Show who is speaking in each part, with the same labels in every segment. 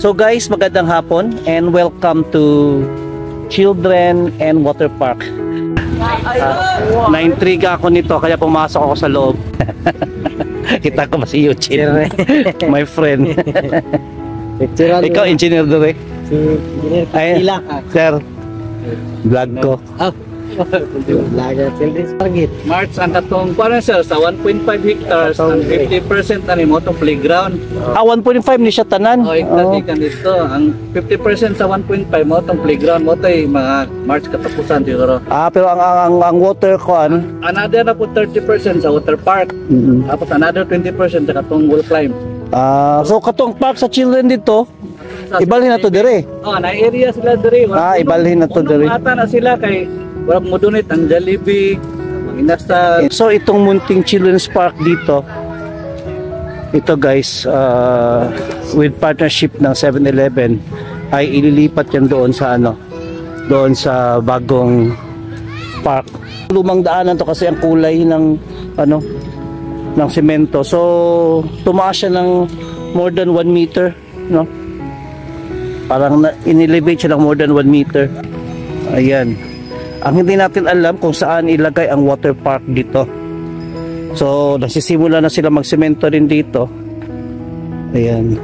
Speaker 1: So guys, magandang hapon and welcome to Children and Water Park. Naintriga ako nito kaya pumasok ako sa loob. Kita ko ba si Eugene? My friend. Ikaw, engineer doon eh?
Speaker 2: Si Engineer Kapila.
Speaker 1: Sir, vlog ko.
Speaker 2: Vlogger, Children's Park.
Speaker 3: March ang katong kuan sir sa 1.5 hectares ang 50% ani mo tong playground.
Speaker 1: 1.5 ni siya tanan.
Speaker 3: Ikan dito ang 50% sa 1.5 mo tong playground mo tay mga March katapusan siguro.
Speaker 1: Pero ang water kuan,
Speaker 3: Another na po 30% sa water park. Tapos another 20% sa katong wall climb.
Speaker 1: so katong park sa children dito, ibalhin na to dire.
Speaker 3: Na area sila dire.
Speaker 1: Ibalhin na to dire.
Speaker 3: Mata na sila kay wala mo donate ang Jollibee, ang Inasal.
Speaker 1: So itong munting children's park dito, ito guys, with partnership ng 7-Eleven, ay ililipat yan doon sa doon sa bagong park. Lumang daanan to kasi ang kulay ng ng semento. So tumaas siya ng more than 1 meter, no? Parang inelevate siya ng more than 1 meter. Ayan. Ang hindi natin alam kung saan ilagay ang water park dito. So, nagsisimula na sila magsemento rin dito. Ayan.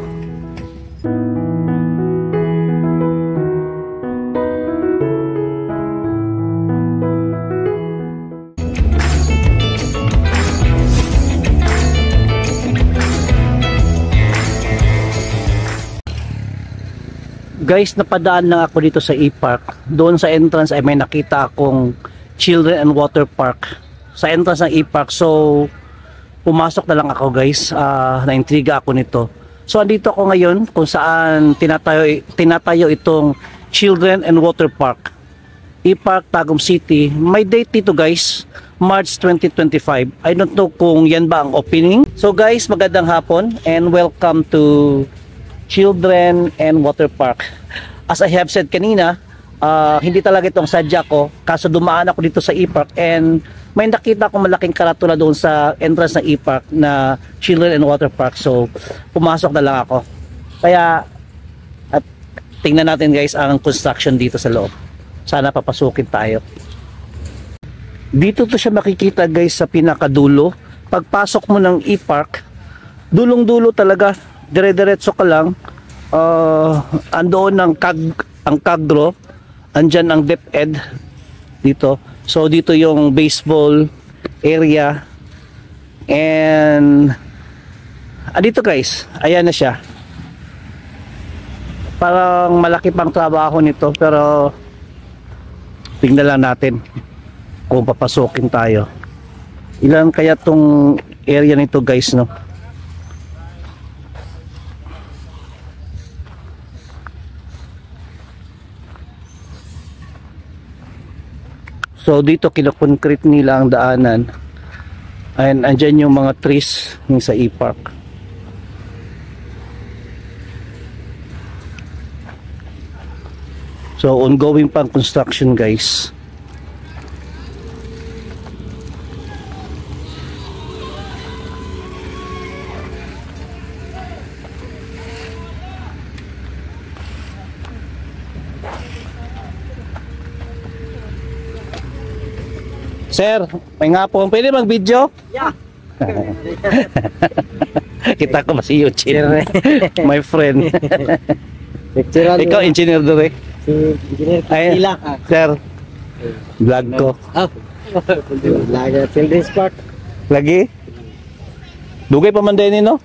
Speaker 1: Guys, napadaan lang ako dito sa E-Park. Doon sa entrance ay may nakita akong Children and Water Park sa entrance ng E-Park. So, pumasok na lang ako guys. Naintriga ako nito. So, andito ako ngayon kung saan tinatayo itong Children and Water Park. E-Park, Tagum City. May date dito guys, March 2025. I don't know kung yan ba ang opening. So guys, magandang hapon and welcome to Children and Water Park. As I have said kanina, hindi talaga itong sadya ko, kaso dumaan ako dito sa E-Park and may nakita akong malaking karatula doon sa entrance ng E-Park na Children and Water Park. So pumasok na lang ako. Kaya at tingnan natin guys ang construction dito sa loob. Sana papasukin tayo. Dito to siya makikita guys sa pinakadulo. Pagpasok mo ng E-Park, dulong-dulo talaga. Dire-diretso ka lang, andoon ang Kagro, andyan ang DepEd dito. So dito yung baseball area and dito guys, ayan na siya. Parang malaki pang trabaho nito pero tingnan lang natin kung papasukin tayo. Ilan kaya tong area nito guys, no? So dito kinoconcrete nila ang daanan. And andyan yung mga trees yung sa E-Park. So ongoing pang construction guys. Sir, may nga po. Pwede mag-video?
Speaker 2: Yeah.
Speaker 1: Kita ko ba si Eugene? My friend. Ikaw, engineer doon eh?
Speaker 2: Si Engineer Kapila.
Speaker 1: Sir, vlog ko.
Speaker 2: Vlogger, Children's Park.
Speaker 1: Lagi? Dugay pa man din no?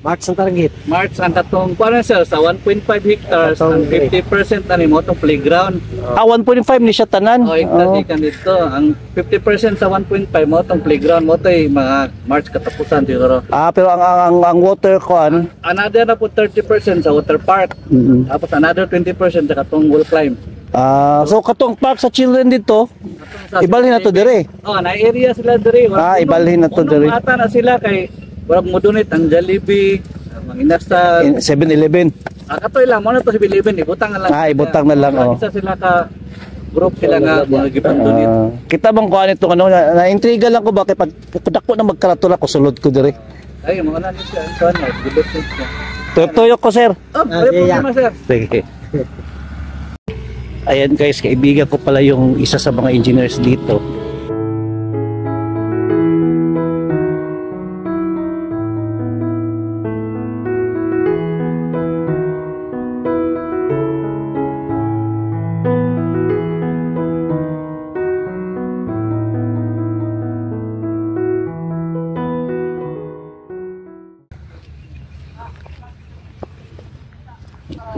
Speaker 2: March ang target.
Speaker 3: March ang katong kuan sir sa 1.5 hectares ang 50% ani mo tong playground.
Speaker 1: 1.5 ni siya tanan.
Speaker 3: Ikan dito ang 50% sa 1.5 mo tong playground mo tay mga March katapusan siguro.
Speaker 1: Pero ang water kuan,
Speaker 3: Another na po 30% sa water park. Tapos another 20% sa katong wall climb.
Speaker 1: so katong park sa children dito, ibalhin na to dire.
Speaker 3: Na area sila dire.
Speaker 1: Ibalhin na to dire.
Speaker 3: Mata na sila kay wala mo donate ang Jollibee, ang Inasal,
Speaker 1: 7-Eleven.
Speaker 3: katoy lang mo na to si 7-Eleven, ibutang na lang.
Speaker 1: Ibutang na lang
Speaker 3: Isa sila ka group sila nga mga gipandunit.
Speaker 1: Kita bang kuan ito na-intriga lang ko bakit pag ako na magkaratula ko sulod ko dire.
Speaker 3: Ay mga nani siya, kuan na, gibot siya.
Speaker 1: Tutuyo ko, sir.
Speaker 3: Oh, wala problema, sir.
Speaker 1: Sige. Ayan guys, kaibigan ko pala yung isa sa mga engineers dito.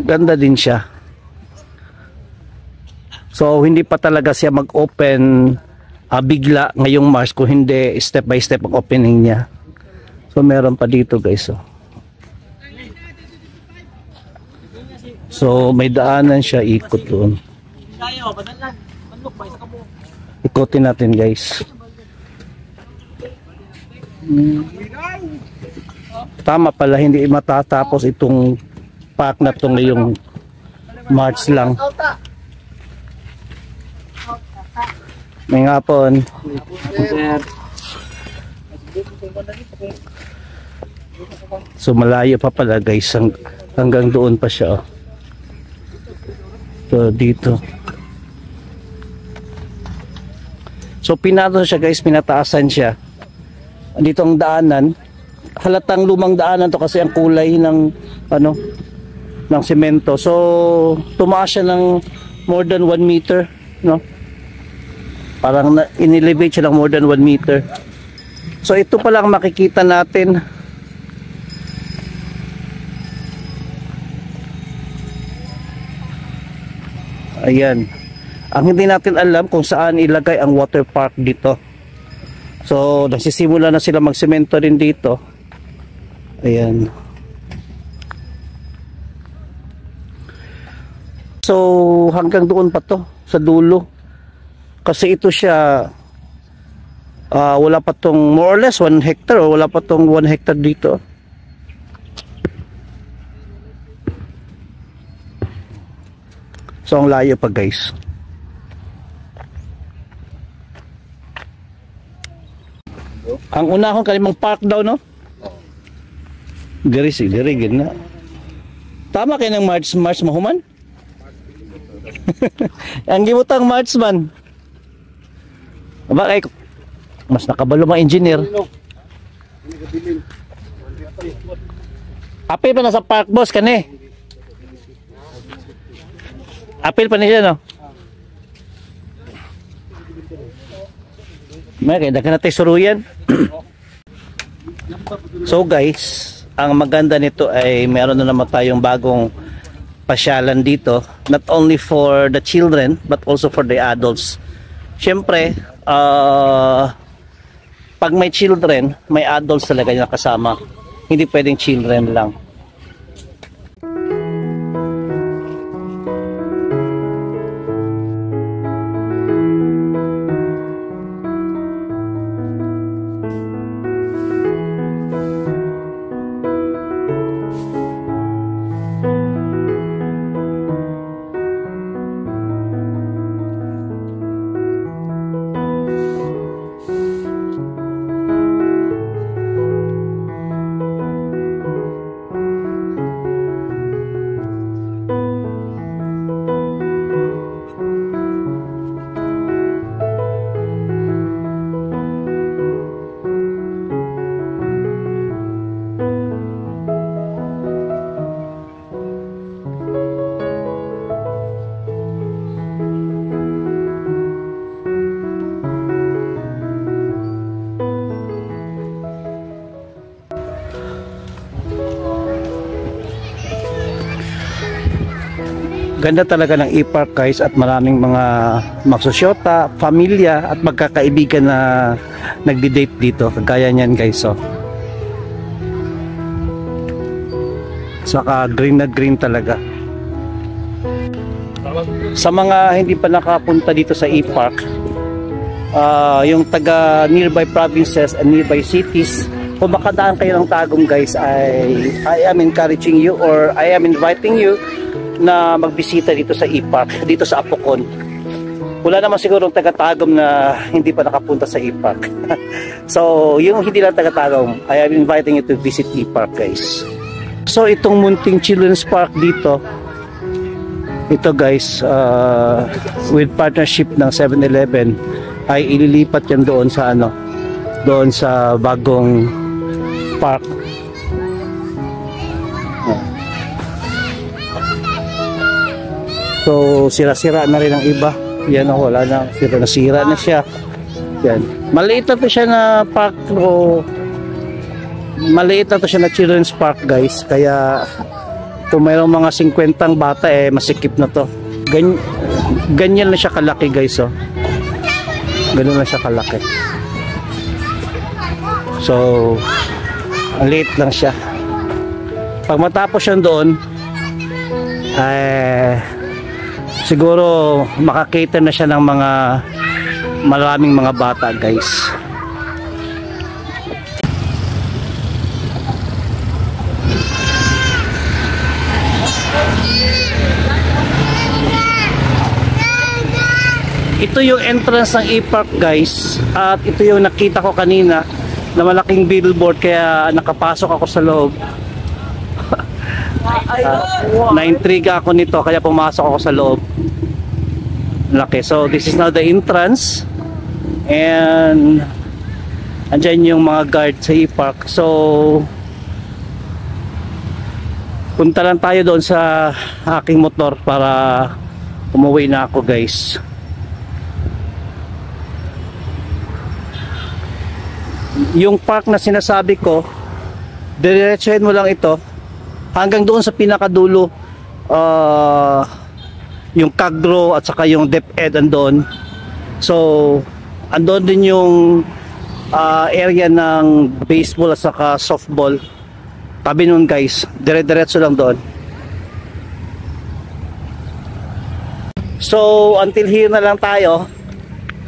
Speaker 1: Ganda din siya. So hindi pa talaga siya mag-open bigla ngayong March, kung hindi step by step ang opening niya. So meron pa dito guys. So may daanan siya, ikot doon. Ikotin natin guys. Tama pala, hindi matatapos itong park na to ngayong March lang. May ngapon. So malayo pa pala guys, hanggang doon pa siya. So dito. So pinato siya guys, pinataasan siya. Dito ang daanan. Halatang lumang daanan to kasi ang kulay ng ng semento. So tumaas siya ng more than 1 meter, no? Parang in-elevate siya ng more than 1 meter. So ito pa lang makikita natin. Ayan. Ang hindi natin alam kung saan ilagay ang water park dito. So nagsisimula na sila magsemento rin dito. Ayan. So hanggang doon pa to sa dulo. Kasi ito siya wala pa tong more or less 1 hectare, o wala pa tong 1 hectare dito. So ang layo pa guys. Ang unahon kalimang park daw, no? Diri gina. Tama kay ng March mahuman? Ang gimutang March man. Aba kay mas nakabalo mga engineer. Apil pa na sa park boss kani. Apil pa niya, no? May kaya dagan natin suruyan. So guys, ang maganda nito ay meron na naman tayong bagong pasyalan dito, not only for the children but also for the adults. Siyempre, pag may children, may adults talaga na kasama. Hindi pwedeng children lang. Ganda talaga ng e-park guys, at maraming mga magsosyota, pamilya at magkakaibigan na nagdi-date dito. Kagaya niyan guys, oh. Saka green na green talaga. Sa mga hindi pa nakapunta dito sa e-park, yung taga nearby provinces and nearby cities, kung makadaan kayo ng Tagum guys, I am encouraging you, or I am inviting you na magbisita dito sa e-park, dito sa Apocon. Wala naman sigurong taga-Tagum na hindi pa nakapunta sa e-park. So yung hindi lang taga-Tagum, I am inviting you to visit e-park guys. So itong munting children's park dito, ito guys, with partnership ng 7-Eleven, ay ililipat yan doon sa ano, doon sa bagong park. So sira-sira na rin ang iba. Yan, wala na, nasira na siya. Yan. Maliit na to siya na park, o maliit na to siya na children's park guys, kaya kung mayroong mga 50 bata masikip na to. Ganyan na siya kalaki guys, oh. Ganun na siya kalaki. So liit lang siya. Pag matapos yan doon, siguro makakater na siya ng mga maraming mga bata guys. Ito yung entrance ng E-Park guys, at ito yung nakita ko kanina na malaking billboard, kaya nakapasok ako sa loob. Na-intriga ako nito kaya pumasok ako sa loob. Laki. So this is now the entrance, and andyan yung mga guard sa E-Park. So punta lang tayo doon sa aking motor para umuwi na ako guys. Yung park na sinasabi ko, diretsuhin mo lang ito hanggang doon sa pinakadulo, yung Kagro at saka yung DepEd andon. So andon din yung area ng baseball at saka softball. Tabi nun guys, dire-diretso lang doon. So until here na lang tayo,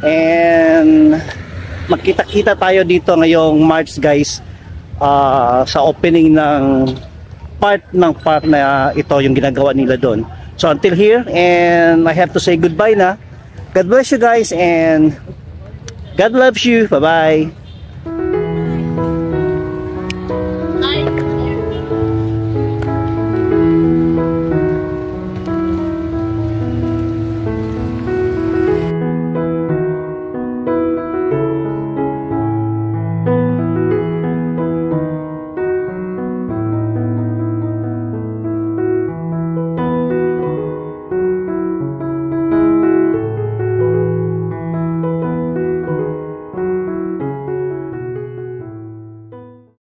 Speaker 1: and magkita-kita tayo dito ngayong March guys, sa opening ng part ng park na ito, yung ginagawa nila doon. So until here, and I have to say goodbye na. God bless you guys, and God loves you. Bye bye.